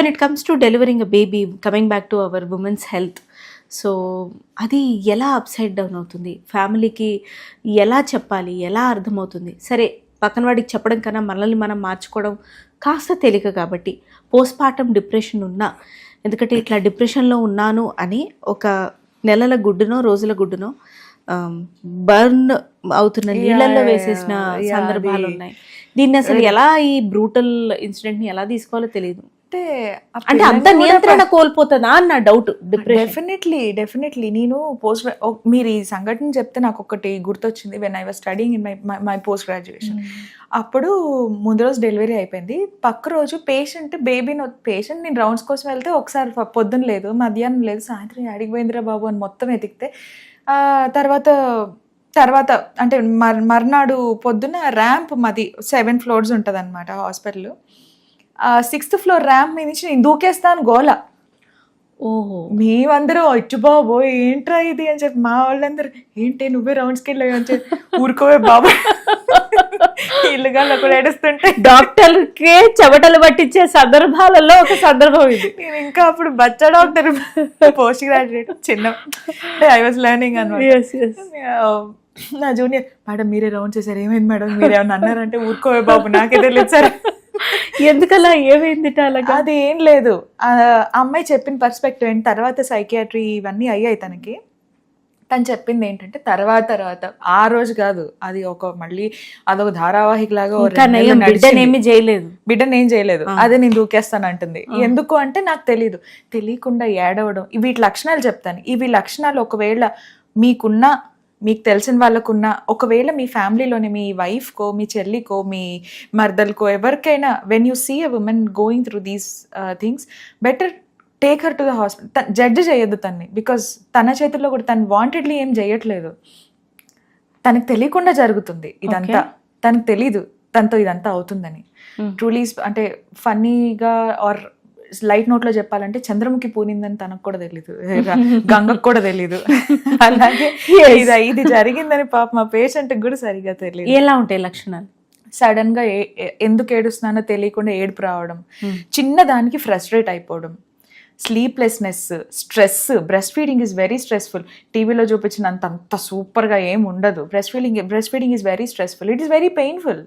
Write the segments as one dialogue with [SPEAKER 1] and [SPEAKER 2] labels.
[SPEAKER 1] When it comes to delivering a baby, coming back to our women's health, so అది ఎలా upside down అవుతుంది, ఫ్యామిలీకి ఎలా చెప్పాలి, ఎలా అర్థమవుతుంది? సరే పక్కన వాడికి చెప్పడం కన్నా మనల్ని మనం మార్చుకోవడం కాస్త తేలిక కాబట్టి, పోస్ట్ పార్టమ్ డిప్రెషన్ ఉన్నా, ఎందుకంటే ఇట్లా డిప్రెషన్లో ఉన్నాను అని ఒక నెలల గుడ్డునో రోజుల గుడ్డునో బర్న్ అవుతున్న నీళ్ళల్లో వేసేసిన సందర్భాలు ఉన్నాయి. దీన్ని అసలు ఎలా, ఈ బ్రూటల్ ఇన్సిడెంట్ని ఎలా తీసుకోవాలో తెలియదు. అంటే అంత నియంత్రణ కోల్పోతుందా అని నా డౌట్.
[SPEAKER 2] డెఫినెట్లీ నేను మీరు ఈ సంఘటన చెప్తే నాకు ఒకటి గుర్తొచ్చింది. When I was studying in my post graduation, అప్పుడు ముందు రోజు డెలివరీ అయిపోయింది. పక్క రోజు పేషెంట్ నేను రౌండ్స్ కోసం వెళ్తే ఒకసారి పొద్దున్న లేదు, మధ్యాహ్నం లేదు, సాయంత్రం అడిగిపోయిందిరా బాబు అని మొత్తం ఎతికితే తర్వాత అంటే మర్నాడు పొద్దున్న ర్యాంప్ మాది 7 floors ఉంటుంది అనమాట హాస్పిటల్. 6th floor ర్యాంప్ మీద నుంచి నేను దూకేస్తాను గోల.
[SPEAKER 1] ఓహో,
[SPEAKER 2] మేమందరూ అచ్చు బాబో ఏంట్రా ఇది అని చెప్పి, మా వాళ్ళందరూ ఏంటి నువ్వే రౌండ్స్కి వెళ్ళావు అని చెప్పి, ఊరుకోవే బాబు ఇల్లుగా కూడా ఏడుస్తుంటే
[SPEAKER 1] డాక్టర్కే చెమటలు పట్టించే సందర్భాలలో ఒక సందర్భం ఇది.
[SPEAKER 2] నేను ఇంకా అప్పుడు బచ్చా డాక్టర్, పోస్ట్ గ్రాడ్యుయేట్, చిన్న ఐ వాజ్ లెర్నింగ్ అన్నమాట. నా జూనియర్, మేడం మీరే రౌండ్ చేశారు, ఏమైంది మేడం, మీరు ఏమన్నా అన్నారంటే, ఊరుకోవే బాబు నాకే తెలియదు సార్.
[SPEAKER 1] ఎందుకలా, ఏమైంది? అలాగా
[SPEAKER 2] అది ఏం లేదు, అమ్మాయి చెప్పిన పర్స్పెక్టివ్ ఏంటి, తర్వాత సైకియాట్రీ ఇవన్నీ అయ్యాయి తనకి. తను చెప్పింది ఏంటంటే తర్వాత ఆ రోజు కాదు, అది మళ్ళీ అదొక ధారావాహిక లాగా, బిడ్డను ఏం చేయలేదు, అదే నేను దూకేస్తాను అంటుంది. ఎందుకు అంటే నాకు తెలియకుండా ఏడవడం, వీటి లక్షణాలు చెప్తాను. ఇవి లక్షణాలు ఒకవేళ మీకు తెలిసిన వాళ్ళకున్నా, ఒకవేళ మీ ఫ్యామిలీలోని మీ వైఫ్కో, మీ చెల్లికో, మీ మర్దలకో, ఎవరికైనా when you see a women going through these things, better take her to the hospital. Judge చేయొద్దు తన్ని, బికాస్ తన చేతుల్లో కూడా తను వాంటెడ్లీ ఏం చేయట్లేదు, తనకు తెలియకుండా జరుగుతుంది ఇదంతా. తనకు తెలీదు తనతో ఇదంతా అవుతుందని. ట్రూలీ అంటే ఫన్నీగా ఆర్ లైట్ నోట్లో చెప్పాలంటే, చంద్రముఖి పూనిందని తనకు కూడా తెలీదు, గంగకు కూడా తెలీదు. అలాగే ఇది జరిగిందని పాప మా పేషెంట్కి కూడా సరిగా తెలియదు.
[SPEAKER 1] ఎలా ఉంటాయి లక్షణాలు?
[SPEAKER 2] సడన్ గా ఎందుకు ఏడుస్తున్నానో తెలియకుండా ఏడుపు రావడం, చిన్న దానికి ఫ్రస్ట్రేట్ అయిపోవడం, sleeplessness, stress. Breast feeding is very stressful. టీవీలో చూపించినంత అంత సూపర్గా ఏం ఉండదు. Breast feeding is very stressful, it is very painful.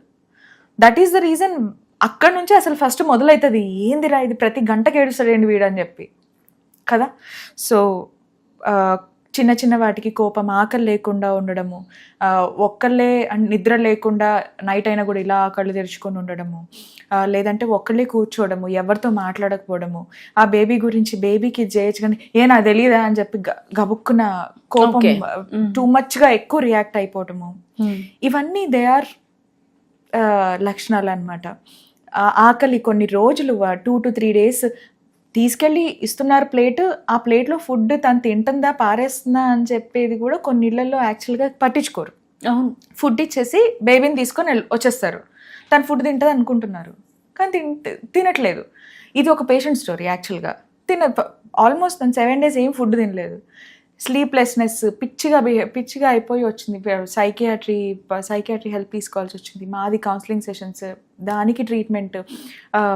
[SPEAKER 2] That is the reason. అక్కడ నుంచి అసలు ఫస్ట్ మొదలవుతుంది, ఏందిరా ఇది ప్రతి గంటకి ఏడుస్తాడండి వీడు అని చెప్పి కదా. సో చిన్న చిన్న వాటికి కోపం, ఆకలి లేకుండా ఉండడము, ఒక్కళ్ళే నిద్ర లేకుండా నైట్ అయినా కూడా ఇలా కళ్ళు తెరుచుకొని ఉండడము, లేదంటే ఒక్కళ్ళే కూర్చోవడము, ఎవరితో మాట్లాడకపోవడము, ఆ బేబీ గురించి బేబీకి చేయొచ్చు కానీ నాకు తెలియదా అని చెప్పి గబుక్కున కోపం, టూ మచ్గా ఎక్కువ రియాక్ట్ అయిపోవటము, ఇవన్నీ దే ఆర్ లక్షణాలు అనమాట. ఆకలి కొన్ని రోజులు 2 to 3 days తీసుకెళ్ళి ఇస్తున్నారు ప్లేట్, ఆ ప్లేట్లో ఫుడ్ తను తింటుందా పారేస్తుందా అని చెప్పేది కూడా కొన్ని ఇళ్లలో యాక్చువల్గా పట్టించుకోరు. ఫుడ్ ఇచ్చేసి బేబీని తీసుకొని వచ్చేస్తారు, తను ఫుడ్ తింటుంది అనుకుంటున్నారు కానీ తినట్లేదు. ఇది ఒక పేషెంట్ స్టోరీ యాక్చువల్గా. ఆల్మోస్ట్ తను 7 days ఏం ఫుడ్ తినలేదు. స్లీప్లెస్నెస్, పిచ్చిగా అయిపోయి వచ్చింది. సైకియాట్రీ హెల్ప్ తీసుకోవాల్సి వచ్చింది. మాది కౌన్సిలింగ్ సెషన్స్, దానికి ట్రీట్మెంట్,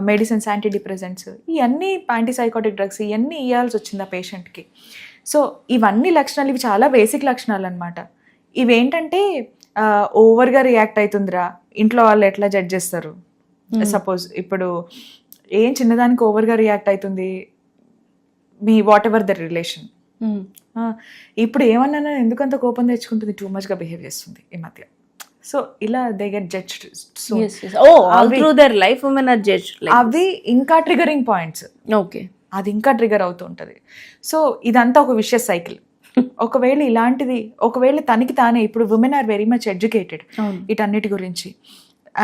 [SPEAKER 2] మెడిసిన్స్, యాంటీ డిప్రెసెంట్స్, ఇవన్నీ యాంటీసైకోటిక్ డ్రగ్స్ ఇవన్నీ ఇవ్వాల్సి వచ్చింది ఆ పేషెంట్కి. సో ఇవన్నీ లక్షణాలు, ఇవి చాలా బేసిక్ లక్షణాలు అనమాట. ఇవేంటంటే ఓవర్గా రియాక్ట్ అవుతుందిరా, ఇంట్లో వాళ్ళు ఎట్లా జడ్జ్ చేస్తారు? సపోజ్ ఇప్పుడు ఏం చిన్నదానికి ఓవర్గా రియాక్ట్ అవుతుంది, me what ever the relation, ఇప్పుడు ఏమన్నా ఎందుకంత కోపం తెచ్చుకుంటుంది, టూ మచ్గా బిహేవ్ చేస్తుంది ఈ మధ్య. సో ఇలా they get judged. So
[SPEAKER 1] all through their life women are judged.
[SPEAKER 2] అవి ఇంకా ట్రిగరింగ్ పాయింట్స్.
[SPEAKER 1] ఓకే,
[SPEAKER 2] అది ఇంకా ట్రిగర్ అవుతూ ఉంటుంది. సో ఇదంతా ఒక విషయస్ సైకిల్. ఒకవేళ తనకి తానే, ఇప్పుడు women are very much educated వీటన్నిటి గురించి,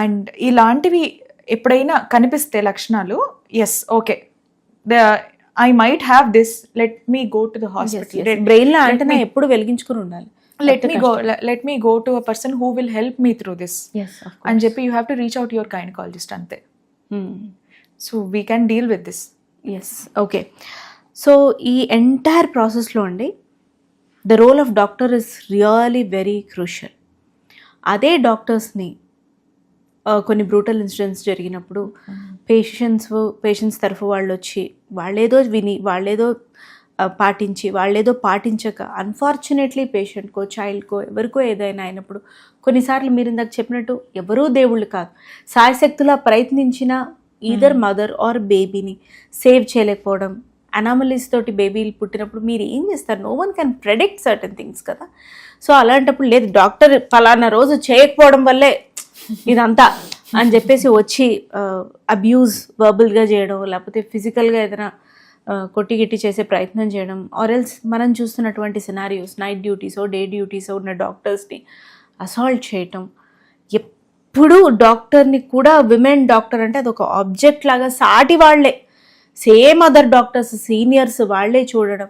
[SPEAKER 2] అండ్ ఇలాంటివి ఎప్పుడైనా కనిపిస్తే లక్షణాలు, yes okay I might have this, let me go to the hospital.
[SPEAKER 1] Brain లో అంటే ఎప్పుడు వెలిగించుకుని ఉండాలి.
[SPEAKER 2] let me go to a person who will help me through this. And చెప్పి you have to reach out to your gynecologist అంతే. So we can deal with this.
[SPEAKER 1] Yes, okay. So ఈ entire ప్రాసెస్లో అండి, the role of doctor is really very crucial. అదే డాక్టర్స్ని కొన్ని brutal incidents జరిగినప్పుడు patients తరఫు వాళ్ళు వచ్చి వాళ్ళేదో విని వాళ్ళేదో పాటించి వాళ్ళేదో పాటించక అన్ఫార్చునేట్లీ పేషెంట్కో చైల్డ్కో ఎవరికో ఏదైనా అయినప్పుడు కొన్నిసార్లు మీరు ఇందాక చెప్పినట్టు ఎవరూ దేవుళ్ళు కాదు, సాయశక్తులా ప్రయత్నించిన ఈదర్ మదర్ ఆర్ బేబీని సేవ్ చేయలేకపోవడం, అనామలీస్ తోటి బేబీలు పుట్టినప్పుడు మీరు ఏం చేస్తారు? No one can predict certain things కదా. సో అలాంటప్పుడు లేదు డాక్టర్ పలానా రోజు చేయకపోవడం వల్లే ఇదంతా అని చెప్పేసి వచ్చి అబ్యూజ్ వర్బల్గా చేయడం, లేకపోతే ఫిజికల్గా ఏదైనా కొట్టి గిట్టి చేసే ప్రయత్నం చేయడం, ఆర్ ఎల్స్ మనం చూస్తున్నటువంటి సినారియోస్ నైట్ డ్యూటీసో డే డ్యూటీసో ఉన్న డాక్టర్స్ని అసాల్ట్ చేయటం. ఎప్పుడూ డాక్టర్ని కూడా విమెన్ డాక్టర్ అంటే అదొక ఆబ్జెక్ట్ లాగా సాటి వాళ్ళే, సేమ్ అదర్ డాక్టర్స్ సీనియర్స్ వాళ్ళే చూడడం.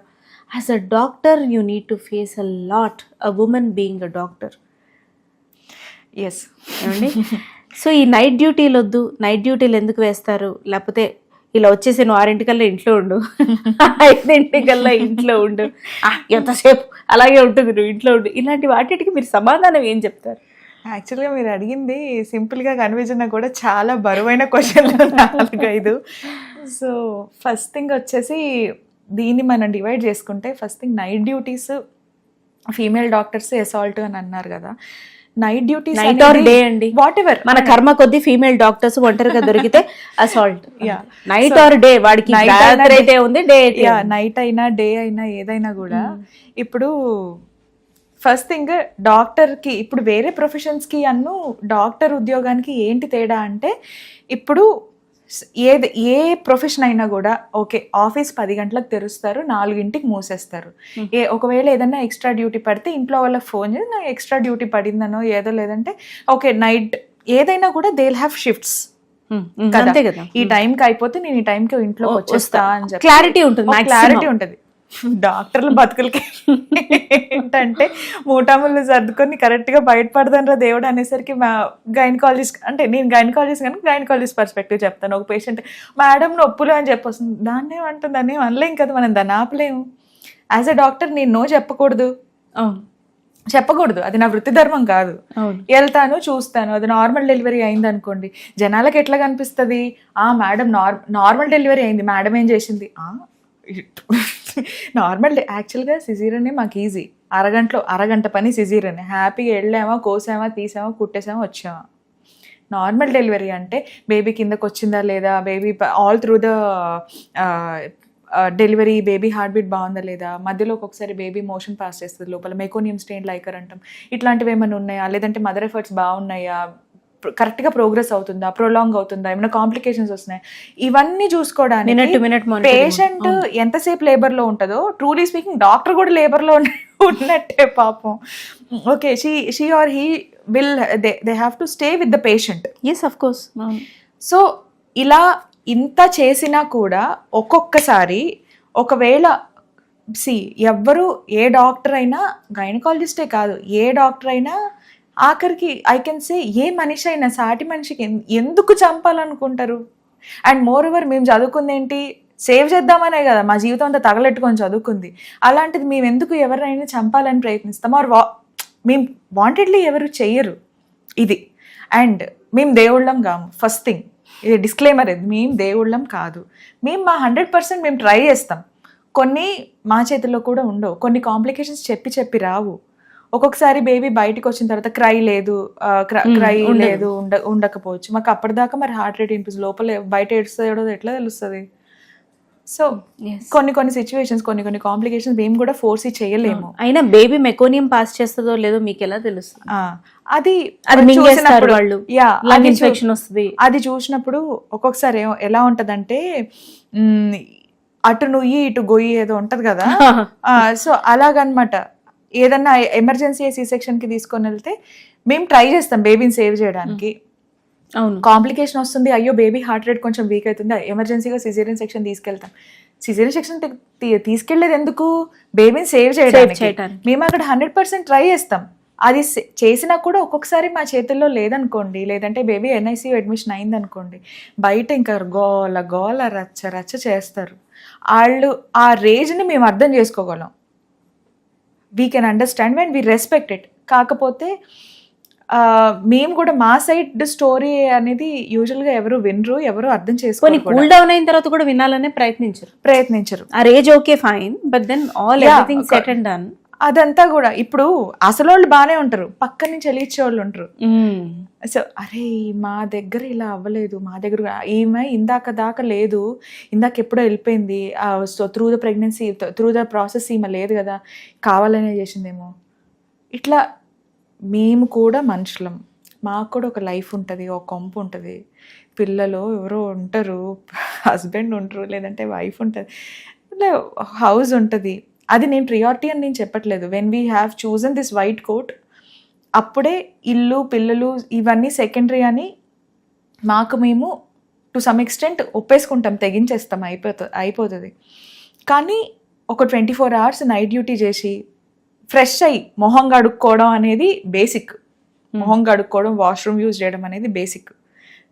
[SPEAKER 1] As a doctor you need to face a lot a women being a doctor.
[SPEAKER 2] Yes
[SPEAKER 1] ఏమండి? సో ఈ నైట్ డ్యూటీలు వద్దు, నైట్ డ్యూటీలు ఎందుకు వేస్తారు, లేకపోతే ఇలా వచ్చేసి నువ్వు 6 ఇంట్లో ఉండు 5 ఇంట్లో ఉండు, ఎంతసేపు అలాగే ఉంటుంది నువ్వు ఇంట్లో ఉండు, ఇలాంటి వాటికి మీరు సమాధానం ఏం చెప్తారు?
[SPEAKER 2] యాక్చువల్గా మీరు అడిగింది సింపుల్గా కనిపించిన కూడా చాలా బరువైన క్వశ్చన్లు 4-5. సో ఫస్ట్ థింగ్ వచ్చేసి దీన్ని మనం డివైడ్ చేసుకుంటే, first thing night duties female doctors assault అని అన్నారు కదా. Night duties
[SPEAKER 1] night are day అండి,
[SPEAKER 2] వాట్ ఎవర్
[SPEAKER 1] మన కర్మ కొద్ది ఫీమేల్ డాక్టర్స్ ఒంటరిగా దొరికితే అసాల్ట్. నైట్ ఆర్ డే, వాడికి అయితే ఉంది డే,
[SPEAKER 2] నైట్ అయినా డే అయినా ఏదైనా కూడా. ఇప్పుడు ఫస్ట్ థింగ్ డాక్టర్కి, ఇప్పుడు వేరే ప్రొఫెషన్స్కి డాక్టర్ ఉద్యోగానికి ఏంటి తేడా అంటే, ఇప్పుడు ఏ ప్రొఫెషన్ అయినా కూడా ఓకే ఆఫీస్ 10 గంటలకు తెరుస్తారు, 4 మూసేస్తారు. ఒకవేళ ఏదైనా ఎక్స్ట్రా డ్యూటీ పడితే ఇంట్లో వాళ్ళకి ఫోన్ చేసి నాకు ఎక్స్ట్రా డ్యూటీ పడిందనో ఏదో, లేదంటే ఓకే నైట్ ఏదైనా కూడా దే విల్ హ్యావ్ షిఫ్ట్స్ కదా, ఈ టైంకి అయిపోతే నేను ఈ టైంకి ఇంట్లో వచ్చేస్తా అని చెప్పి
[SPEAKER 1] క్లారిటీ ఉంటుంది.
[SPEAKER 2] డాక్టర్ల బతుకులకి ఏంటంటే మూటాములు సర్దుకొని కరెక్ట్గా బయటపడదాను రా దేవుడు అనేసరికి మా గైనకాలజిస్ట్, అంటే నేను గైనకాలజిస్ట్ కానీ గైనకాలజిస్ట్ పర్స్పెక్టివ్ చెప్తాను. ఒక పేషెంట్ మేడం నొప్పులు అని చెప్పొస్తుంది, దాన్ని ఏమంటుంది, దాన్ని అనలేం కదా మనం, దాన్ని ఆపలేము. యాజ్ ఎ డాక్టర్ నేను నో చెప్పకూడదు, అది నా వృత్తి ధర్మం కాదు. వెళ్తాను చూస్తాను, అది నార్మల్ డెలివరీ అయింది అనుకోండి, జనాలకు ఎట్లా కనిపిస్తుంది, మేడం నార్మల్ డెలివరీ అయింది, మేడం ఏం చేసింది, నార్మల్ యాక్చువల్గా సిజీరియనే మాకు ఈజీ, అరగంట పని సిజీరియనే, హ్యాపీగా వెళ్ళామా, కోసామా, తీసామా, కుట్టేసామా, వచ్చామా. నార్మల్ డెలివరీ అంటే బేబీ కిందకు వచ్చిందా లేదా, baby all through the delivery baby heart beat బాగుందా లేదా, మధ్యలో ఒక్కొక్కసారి బేబీ మోషన్ పాస్ చేస్తుంది లోపల, మెకోనియం స్టెయిన్ లైకర్ అంటాం, ఇట్లాంటివి ఏమైనా ఉన్నాయా, లేదంటే మదర్ ఎఫర్ట్స్ బాగున్నాయా, కరెక్ట్గా ప్రోగ్రెస్ అవుతుందా, ప్రొలాంగ్ అవుతుందా, ఏమైనా కాంప్లికేషన్స్ వస్తున్నాయి, ఇవన్నీ చూసుకోవడానికి పేషెంట్ ఎంతసేపు లేబర్లో ఉంటుందో, ట్రూలీ స్పీకింగ్ డాక్టర్ కూడా లేబర్లో ఉన్నట్టే పాపం. Okay she or he will they have to stay with the patient.
[SPEAKER 1] Yes of course.
[SPEAKER 2] So ఇలా ఇంత చేసినా కూడా ఒక్కొక్కసారి ఒకవేళ ఎవ్వరు ఏ డాక్టర్ అయినా, గైనకాలజిస్టే కాదు ఏ డాక్టర్ అయినా ఆఖరికి ఐ కెన్ సే ఏ మనిషి అయినా సాటి మనిషికి ఎందుకు చంపాలనుకుంటారు? అండ్ మోర్ ఓవర్ మేము చదువుకుంది ఏంటి, సేవ్ చేద్దామనే కదా, మా జీవితం అంతా తగలెట్టుకొని చదువుకుంది. అలాంటిది మేము ఎందుకు ఎవరైనా చంపాలని ప్రయత్నిస్తాం, ఆర్ మేము వాంటెడ్లీ ఎవరు చెయ్యరు ఇది. అండ్ మేము దేవుళ్ళం కాము, ఫస్ట్ థింగ్ ఇది డిస్క్లైమర్, ఇది మేము దేవుళ్ళం కాదు. మేము మా 100% మేము ట్రై చేస్తాం. కొన్ని మా చేతుల్లో కూడా ఉండవు, కొన్ని కాంప్లికేషన్స్ చెప్పి రావు. ఒక్కొక్కసారి బేబీ బయటకు వచ్చిన తర్వాత క్రై లేదు ఉండకపోవచ్చు, మాకు అప్పటిదాకా మరి హార్ట్ రేట్ ఇంప్రూవ్, లోపల బయట ఏడుస్తాడో ఎట్లా తెలుస్తుంది? సో కొన్ని సిచ్యువేషన్స్, కొన్ని కాంప్లికేషన్స్ మేము కూడా ఫోర్స్ చేయలేము.
[SPEAKER 1] అయినా బేబీ మెకోనియం పాస్ చేస్తుందో లేదో మీకు ఎలా తెలుస్తుంది?
[SPEAKER 2] అది
[SPEAKER 1] ఇన్ఫెక్షన్ వస్తుంది.
[SPEAKER 2] అది చూసినప్పుడు ఒక్కొక్కసారి ఎలా ఉంటదంటే, అటు నుయ్యి ఇటు గొయ్యి ఏదో ఉంటది కదా, సో అలాగనమాట. ఏదన్నా ఎమర్జెన్సీ C-సెక్షన్ కి తీసుకొని వెళ్తే మేము ట్రై చేస్తాం బేబీని సేవ్ చేయడానికి. కాంప్లికేషన్ వస్తుంది, అయ్యో బేబీ హార్ట్ రేట్ కొంచెం వీక్ అవుతుంది, ఎమర్జెన్సీగా సిజేరియన్ సెక్షన్ తీసుకెళ్తాం. సిజేరియన్ సెక్షన్ తీసుకెళ్లేది ఎందుకు, బేబీని సేవ్ చేయడానికి. మేము అక్కడ 100% ట్రై చేస్తాం. అది చేసినా కూడా ఒక్కొక్కసారి మా చేతుల్లో లేదనుకోండి, లేదంటే బేబీ NICU అడ్మిషన్ అయింది అనుకోండి, బయట ఇంకా గోల రచ్చ చేస్తారు. వాళ్ళు ఆ రేజ్ని మేము అర్థం చేసుకోగలం, we can understand and we respect it. కాకపోతే మేము కూడా మా సైడ్ స్టోరీ అనేది యూజువల్గా ఎవరు వినరు, ఎవరు అర్థం
[SPEAKER 1] కొన్ని
[SPEAKER 2] చేసుకోరు,
[SPEAKER 1] కూల్ డౌన్ అయిన తర్వాత కూడా వినాలనే ప్రయత్నించరు. ఆ rage okay fine, but then all everything set and done.
[SPEAKER 2] అదంతా కూడా ఇప్పుడు అసలు వాళ్ళు బాగానే ఉంటారు, పక్క నుంచి వెలిగించే వాళ్ళు ఉంటారు. సో అరే మా దగ్గర ఇలా అవ్వలేదు, మా దగ్గర ఈమె ఇందాక దాకా లేదు, ఇందాక ఎప్పుడో వెళ్ళిపోయింది, so through the pregnancy through the process ఈమె లేదు కదా, కావాలనే చేసిందేమో. ఇట్లా మేము కూడా మనుషులం, మాకు కూడా ఒక లైఫ్ ఉంటుంది, ఒక కొంపు ఉంటుంది, పిల్లలు ఎవరో ఉంటారు, హస్బెండ్ ఉంటారు, లేదంటే వైఫ్ ఉంటుంది, హౌస్ ఉంటుంది. అది నేను ప్రియారిటీ అని నేను చెప్పట్లేదు. When we have chosen this white coat, అప్పుడే ఇల్లు పిల్లలు ఇవన్నీ సెకండరీ అని మాకు మేము టు సమ్ ఎక్స్టెంట్ ఒప్పేసుకుంటాం, తెగించేస్తాం, అయిపోతుంది. కానీ ఒక 24 hours నైట్ డ్యూటీ చేసి ఫ్రెష్ అయ్యి మొహం కడుక్కోవడం అనేది బేసిక్. మొహం కడుక్కోవడం, వాష్రూమ్ యూజ్ చేయడం అనేది బేసిక్.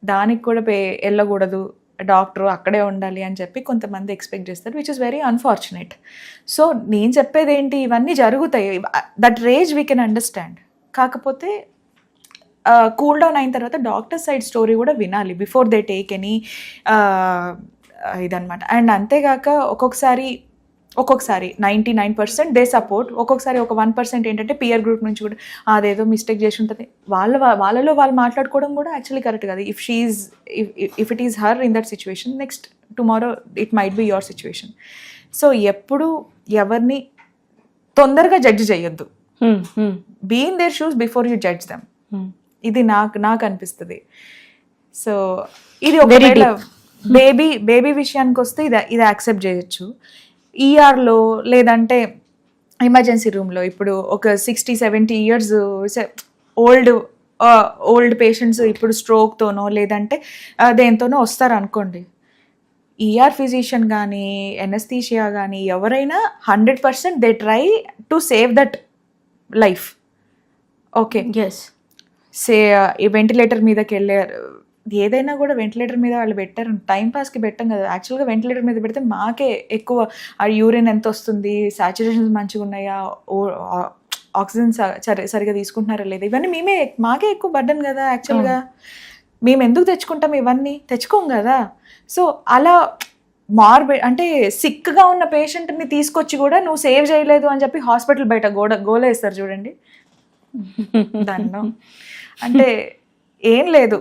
[SPEAKER 2] దానికి కూడా వెళ్ళకూడదు, డాక్టర్ అక్కడే ఉండాలి అని చెప్పి కొంతమంది ఎక్స్పెక్ట్ చేస్తారు, which is very unfortunate. So నేను చెప్పేది ఏంటి, ఇవన్నీ జరుగుతాయి, that rage we can understand. కాకపోతే కూల్ డౌన్ అయిన తర్వాత డాక్టర్ సైడ్ స్టోరీ కూడా వినాలి బిఫోర్ దే టేక్ ఎనీ ఇదనమాట. అండ్ అంతేగాక ఒక్కొక్కసారి 99% దే సపోర్ట్, ఒక్కొక్కసారి ఒక 1% ఏంటంటే పియర్ గ్రూప్ నుంచి కూడా అదేదో మిస్టేక్ చేసి ఉంటుంది, వాళ్ళలో వాళ్ళు మాట్లాడుకోవడం కూడా యాక్చువల్లీ కరెక్ట్ కాదు. If it is her in that situation, next tomorrow it might be your situation. So ఎప్పుడు ఎవరిని తొందరగా జడ్జ్ చేయొద్దు, be in their shoes before you judge them. ఇది నాకు అనిపిస్తుంది. సో ఇది ఒకవేళ బేబీ విషయానికి వస్తే ఇది యాక్సెప్ట్ చేయొచ్చు. ఈఆర్లో లేదంటే ఎమర్జెన్సీ రూమ్లో ఇప్పుడు ఒక 60-70 years ఓల్డ్ పేషెంట్స్ ఇప్పుడు స్ట్రోక్తోనో లేదంటే దేంతోనో వస్తారు అనుకోండి, ఈఆర్ ఫిజిషియన్ కానీ ఎనస్థీషియా కానీ ఎవరైనా 100% they try to save that life. Okay, ఈ వెంటిలేటర్ మీదకి వెళ్ళారు, ఏదైనా కూడా వెంటిలేటర్ మీద వాళ్ళు పెట్టారు, టైంపాస్కి పెట్టాం కదా. యాక్చువల్గా వెంటిలేటర్ మీద పెడితే మాకే ఎక్కువ ఆ యూరిన్ ఎంత వస్తుంది, సాచురేషన్స్ మంచిగా ఉన్నాయా, ఆక్సిజన్ సరిగా తీసుకుంటున్నారా లేదా, ఇవన్నీ మాకే ఎక్కువ బర్డన్ కదా. యాక్చువల్గా మేము ఎందుకు తెచ్చుకుంటాం, ఇవన్నీ తెచ్చుకోం కదా. సో అలా అంటే సిక్గా ఉన్న పేషెంట్ని తీసుకొచ్చి కూడా నువ్వు సేవ్ చేయలేదు అని చెప్పి హాస్పిటల్ బయట గోలేస్తారు చూడండి, దాన్ని అంటే ఏం లేదు.